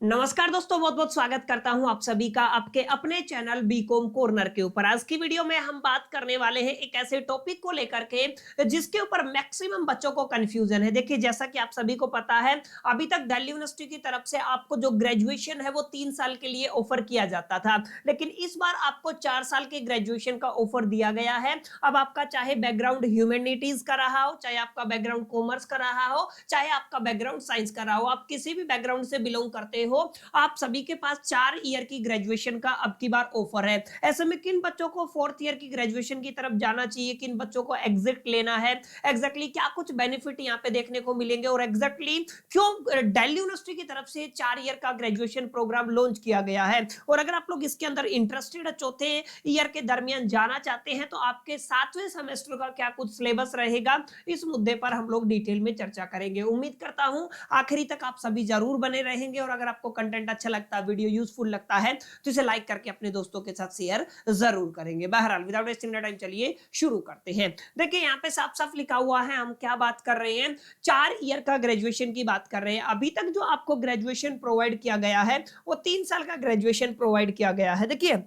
नमस्कार दोस्तों, बहुत बहुत स्वागत करता हूं आप सभी का आपके अपने चैनल बीकॉम कॉर्नर के ऊपर। आज की वीडियो में हम बात करने वाले हैं एक ऐसे टॉपिक को लेकर के जिसके ऊपर मैक्सिमम बच्चों को कंफ्यूजन है। देखिए, जैसा कि आप सभी को पता है, अभी तक दिल्ली यूनिवर्सिटी की तरफ से आपको जो ग्रेजुएशन है वो 3 साल के लिए ऑफर किया जाता था, लेकिन इस बार आपको 4 साल के ग्रेजुएशन का ऑफर दिया गया है। अब आपका चाहे बैकग्राउंड ह्यूमैनिटीज का रहा हो, चाहे आपका बैकग्राउंड कॉमर्स का रहा हो, चाहे आपका बैकग्राउंड साइंस का रहा हो, आप किसी भी बैकग्राउंड से बिलोंग करते हो, आप सभी के पास 4 ईयर की ग्रेजुएशन का अब की बार ऑफर है। ऐसे में किन बच्चों को 4th ईयर की ग्रेजुएशन की तरफ जाना चाहिए, किन बच्चों को एग्जिट लेना है, एग्जैक्टली क्या कुछ बेनिफिट यहाँ पे देखने को मिलेंगे और एग्जैक्टली क्यों दिल्ली यूनिवर्सिटी की तरफ से 4 ईयर का ग्रेजुएशन प्रोग्राम लॉन्च किया गया है। और अगर आप लोग इसके अंदर इंटरेस्टेड है, चौथे ईयर के दरमियान जाना चाहते हैं, तो आपके 7वें सेमेस्टर का क्या कुछ सिलेबस रहेगा, इस मुद्दे पर हम लोग डिटेल में चर्चा करेंगे। उम्मीद करता हूं आखिरी तक आप सभी जरूर बने रहेंगे और अगर आपको कंटेंट अच्छा लगता है, वीडियो यूजफुल लगता है, तो इसे लाइक करके अपने दोस्तों के साथ शेयर जरूर करेंगे। बहरहाल विदाउट वेस्टिंग टाइम चलिए शुरू करते हैं। देखिए, यहाँ पे साफ साफ लिखा हुआ है, हम क्या बात कर रहे हैं, 4 ईयर का ग्रेजुएशन की बात कर रहे हैं। अभी तक जो आपको ग्रेजुएशन प्रोवाइड किया गया है वो 3 साल का ग्रेजुएशन प्रोवाइड किया गया है। देखिए,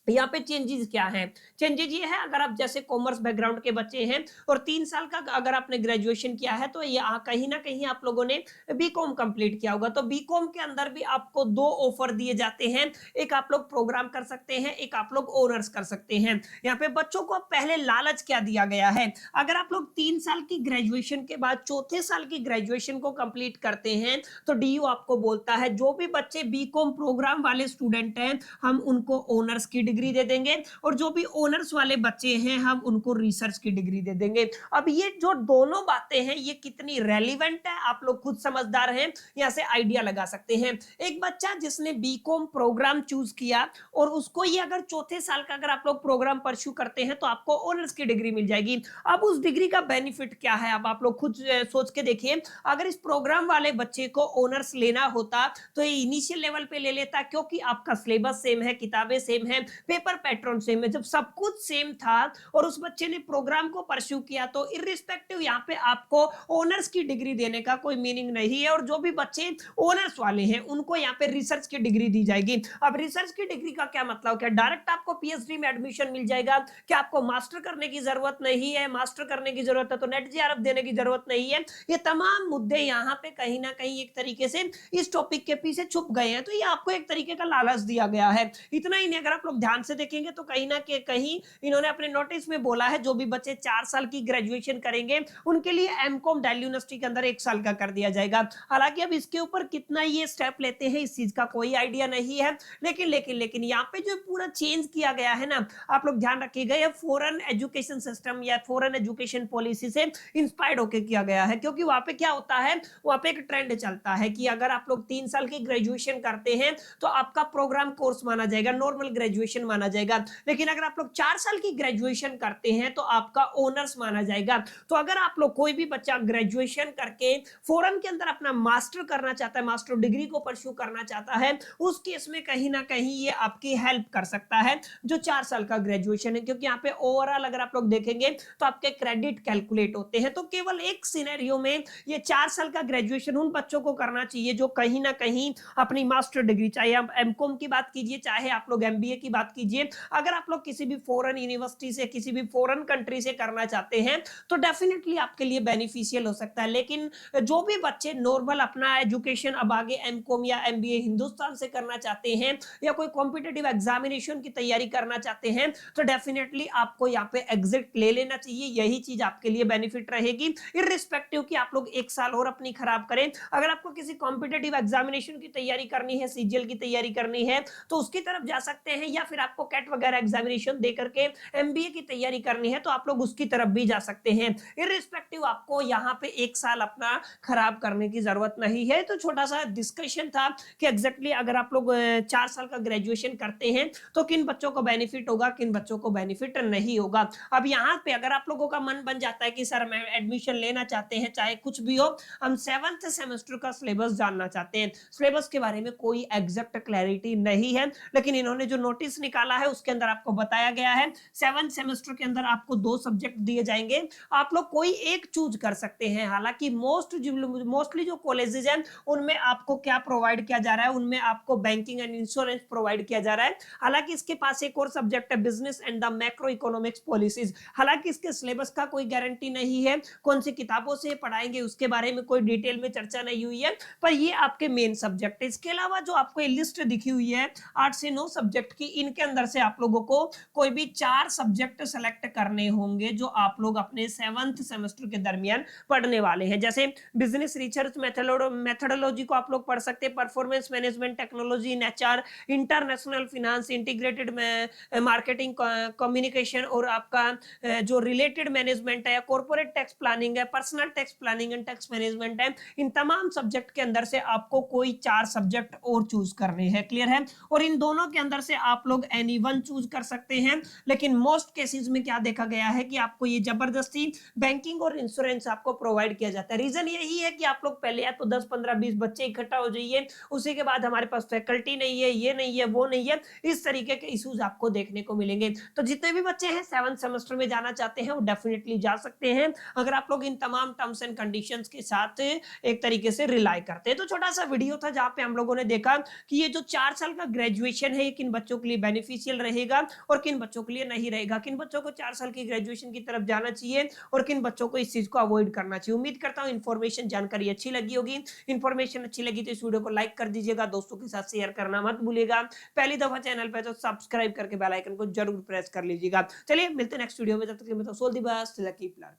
यहाँ पे चेंजेस क्या है, चेंजेस ये है, अगर आप जैसे कॉमर्स बैकग्राउंड के बच्चे हैं और 3 साल का अगर आपने ग्रेजुएशन किया है, तो यहाँ कहीं ना कहीं आप लोगों ने बीकॉम कंप्लीट किया होगा, तो बीकॉम के अंदर भी आपको 2 ऑफर दिए जाते हैं। एक आप लोग प्रोग्राम कर सकते हैं, एक आप लोग ऑनर्स कर सकते हैं। यहाँ पे बच्चों को पहले लालच क्या दिया गया है, अगर आप लोग 3 साल की ग्रेजुएशन के बाद चौथे साल की ग्रेजुएशन को कंप्लीट करते हैं, तो डीयू आपको बोलता है जो भी बच्चे बीकॉम प्रोग्राम वाले स्टूडेंट हैं, हम उनको ऑनर्स की डिग्री दे देंगे, और जो भी ऑनर्स वाले बच्चे हैं, हम उनको रिसर्च की डिग्री दे देंगे। अब ये जो दोनों बातें हैं, ये कितनी रेलिवेंट है, आप लोग खुद समझदार हैं, यहां से आइडिया लगा सकते हैं। एक बच्चा जिसने बीकॉम प्रोग्राम चूज किया और उसको ये अगर चौथे साल का अगर आप लोग प्रोग्राम परस्यू करते हैं, तो आपको ऑनर्स की डिग्री मिल जाएगी। अब उस डिग्री का बेनिफिट क्या है, अब आप लोग खुद सोच के देखिए। अगर इस प्रोग्राम वाले बच्चे को ऑनर्स लेना होता, तो ये इनिशियल लेवल पे ले लेता, क्योंकि आपका सिलेबस सेम है, किताबें सेम है, पेपर पैटर्न सेम है। जब सब कुछ सेम था और उस बच्चे ने प्रोग्राम को परस्यू किया, तो इररिस्पेक्टिव यहाँ पे आपको ऑनर्स की डिग्री देने का कोई मीनिंग नहीं है, और जो भी बच्चे ऑनर्स वाले हैं, उनको यहाँ पे रिसर्च की डिग्री दी जाएगी। अब रिसर्च की डिग्री का क्या मतलब, क्या डायरेक्ट आपको पीएचडी में एडमिशन मिल जाएगा, क्या आपको मास्टर करने की जरूरत नहीं है, मास्टर करने की जरूरत है तो नेट जेआरएफ देने की जरूरत नहीं है। ये तमाम मुद्दे यहाँ पे कहीं ना कहीं एक तरीके से इस टॉपिक के पीछे छुप गए हैं, तो ये आपको एक तरीके का लालच दिया गया है। इतना ही नहीं, अगर आप लोग ध्यान से देखेंगे तो कहीं ना कहीं इन्होंने अपने नोटिस में बोला है, जो भी बच्चे 4 साल की ग्रेजुएशन करेंगे, उनके लिए एमकॉम दिल्ली यूनिवर्सिटी के अंदर 1 साल का कर दिया जाएगा। हालांकि अब इसके ऊपर कितना ये स्टेप लेते हैं, इस चीज का कोई आइडिया नहीं है, लेकिन लेकिन लेकिन यहाँ पे जो पूरा चेंज किया गया है ना, आप लोग ध्यान रखिएगा, ये फॉरेन एजुकेशन सिस्टम या फॉरेन एजुकेशन पॉलिसी से इंस्पायर्ड होकर किया गया है। क्योंकि वहां पे क्या होता है, वहां पे एक ट्रेंड चलता है कि अगर आप लोग 3 साल की ग्रेजुएशन करते हैं, तो आपका प्रोग्राम कोर्स माना जाएगा, नॉर्मल ग्रेजुएशन माना जाएगा। लेकिन अगर आप लोग 4 साल की ग्रेजुएशन करते हैं, तो आपका ऑनर्स माना जाएगा। तो अगर आप लोग कोई भी बच्चा ग्रेजुएशन करके फॉरेन के अंदर अपना मास्टर करना चाहता है, मास्टर डिग्री को परस्यू करना चाहता है, उस केस में कहीं ना कहीं ये आपकी हेल्प कर सकता है, जो 4 साल का ग्रेजुएशन है। क्योंकि यहाँ पे ओवरऑल अगर आप लोग देखेंगे, तो आपके क्रेडिट कैलकुलेट होते हैं। तो केवल एक सिनेरियो में ये 4 साल का ग्रेजुएशन उन बच्चों को करना चाहिए जो कहीं ना कहीं अपनी मास्टर डिग्री, चाहे आप एमकॉम की बात कीजिए, चाहे आप लोग एमबीए की बात कीजिए, अगर आप लोग किसी भी फॉरेन यूनिवर्सिटी से, किसी भी फॉरेन कंट्री से करना चाहते हैं, तो डेफिनेटली आपके लिए बेनिफिशियल हो सकता है। लेकिन जो भी बच्चे नॉर्मल अपना एजुकेशन अब आगे एमकॉम या एमबीए हिंदुस्तान से करना चाहते हैं, या कोई कॉम्पिटिटिव एग्जामिनेशन की तैयारी करना चाहते हैं, तो डेफिनेटली आपको यहाँ पे एग्जिट ले लेना चाहिए। यही चीज आपके लिए बेनिफिट रहेगी, इररिस्पेक्टिव कि आप लोग 1 साल और अपनी खराब करें। अगर आपको किसी कॉम्पिटिटिव एग्जामिनेशन की तैयारी करनी है, सीजीएल की तैयारी करनी है, तो उसकी तरफ जा सकते हैं, या फिर आपको कैट वगैरह एग्जामिनेशन दे करके एमबीए की तैयारी करनी है, तो आप लोग उसकी तरफ भी जा सकते हैं। इररिस्पेक्टिव आपको यहाँ पे 1 साल अपना खराब करने की जरूरत नहीं है। तो छोटा सा डिस्कशन था कि एग्जैक्टली अगर आप लोग 4 साल का ग्रेजुएशन करते हैं, तो किन बच्चों को बेनिफिट होगा, किन बच्चों को बेनिफिट नहीं होगा। अब यहाँ पे अगर आप लोगों का मन बन जाता है कि सर मैं एडमिशन लेना चाहते हैं, चाहे कुछ भी हो, हम 7th सेमेस्टर का सिलेबस जानना चाहते हैं, सिलेबस के बारे में कोई एग्जैक्ट क्लैरिटी नहीं है, लेकिन इन्होंने जो नोटिस निकाला है उसके अंदर आपको बताया गया है 7 सेमेस्टर के अंदर आपको 2 सब्जेक्ट दिए जाएंगे, आप लोग कोई एक चूज कर सकते हैं। हालांकि मोस्टली जो कॉलेजेस हैं उनमें आपको क्या प्रोवाइड किया जा रहा है, उनमें आपको बैंकिंग एंड इंश्योरेंस प्रोवाइड किया जा रहा है। हालांकि इसके पास एक और सब्जेक्ट है business and the macro economics policies. हालांकि इसके सिलेबस का कोई गारंटी नहीं है, कौन सी किताबों से पढ़ाएंगे उसके बारे में कोई डिटेल में चर्चा नहीं हुई है, पर ये आपके मेन सब्जेक्ट है। इसके अलावा जो आपको लिस्ट दिखी हुई है 8 से 9 सब्जेक्ट की, इनके अंदर से आप लोगों को कोई भी 4 सब्जेक्ट सेलेक्ट करने होंगे जो आप लोग अपने 7th सेमेस्टर के दरमियान पढ़ने वाले हैं। जैसे बिजनेस रिसर्च मेथोडोलॉजी को आप लोग पढ़ सकते हैं, performance management technology in HR, international finance, integrated marketing communication, और आपका जो रिलेटेड मैनेजमेंट है, कॉर्पोरेट टैक्स प्लानिंग है, personal tax planning and tax management है। इन तमाम सब्जेक्ट के अंदर से आपको कोई 4 सब्जेक्ट और चूज करने हैं, क्लियर है। और इन दोनों के अंदर से आप लोग एनी वन चूज कर सकते हैं, लेकिन मोस्ट केसेस में क्या देखा गया है कि आपको ये जबरदस्ती बैंकिंग और इंश्योरेंस आपको प्रोवाइड किया जाता है। रीजन यही है कि आप लोग पहले या तो 10 15 20 बच्चे इकट्ठा हो जाइए, उसी के बाद हमारे पास फैकल्टी नहीं है, ये नहीं है, वो नहीं है, इस तरीके के इश्यूज आपको देखने को मिलेंगे। तो जितने भी बच्चे हैं 7th सेमेस्टर में जाना चाहते हैं वो डेफिनेटली जा सकते हैं, अगर आप लोग इन तमाम टर्म्स एंड कंडीशंस के साथ एक तरीके से रिलाई करते हैं। तो छोटा सा वीडियो था जहां पे हम लोगों ने देखा कि ये जो 4 साल का ग्रेजुएशन है ये किन बच्चों के लिए बेनिफिशियल रहेगा और किन बच्चों के लिए नहीं रहेगा, किन बच्चों को 4 साल की ग्रेजुएशन की तरफ जाना चाहिए और किन बच्चों को इस चीज को अवॉइड करना चाहिए। उम्मीद करता हूं इन्फॉर्मेशन जानकारी अच्छी लगी होगी। इन्फॉर्मेशन अच्छी लगी तो इस वीडियो को लाइक कर दीजिएगा, दोस्तों के साथ शेयर करना मत भूलिएगा, पहली दफा चैनल पे तो सब्सक्राइब करके बेल आइकन को जरूर प्रेस कर लीजिएगा। चलिए मिलते हैं नेक्स्ट वीडियो में, तब तक के लिए मैं तो सोल दी बस, कीप लर्निंग।